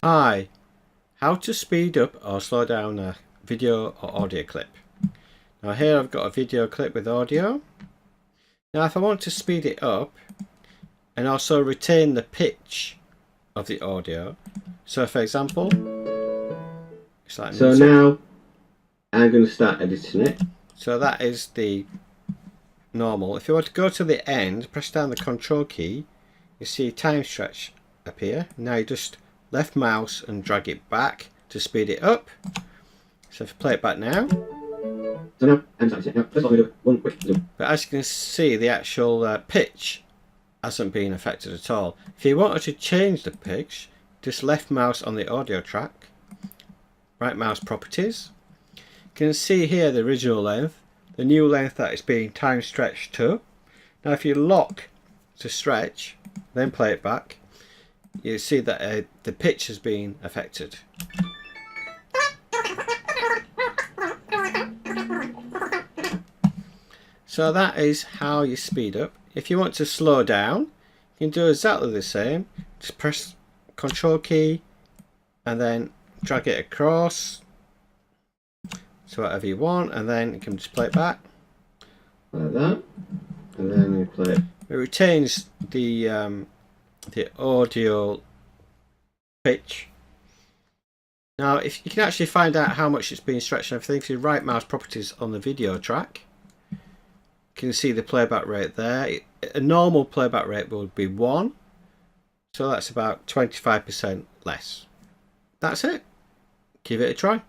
Hi, how to speed up or slow down a video or audio clip. Now here I've got a video clip with audio. Now if I want to speed it up and also retain the pitch of the audio, so for example, it's like so music. now I'm going to start editing it. So that is the normal. If you want to go to the end, press down the control key, you see time stretch appear. Now you just left mouse and drag it back to speed it up. So if I play it back now, So now I'm starting it. Now first of all I'm going to do one quick zoom. but as you can see, the actual pitch hasn't been affected at all. If you wanted to change the pitch, just left mouse on the audio track, right mouse properties. You can see here the original length, the new length that it's being time stretched to. Now if you lock to stretch, then play it back, you see that the pitch has been affected. So that is how you speed up. If you want to slow down, you can do exactly the same. Just press Control key and then drag it across to whatever you want, and then you can just play it back. Like that. And then we play it. It retains the audio pitch. Now if you can actually find out how much it's been stretched and everything, if you right mouse properties on the video track, you can see the playback rate there. A normal playback rate would be 1, so that's about 25% less. That's it. Give it a try.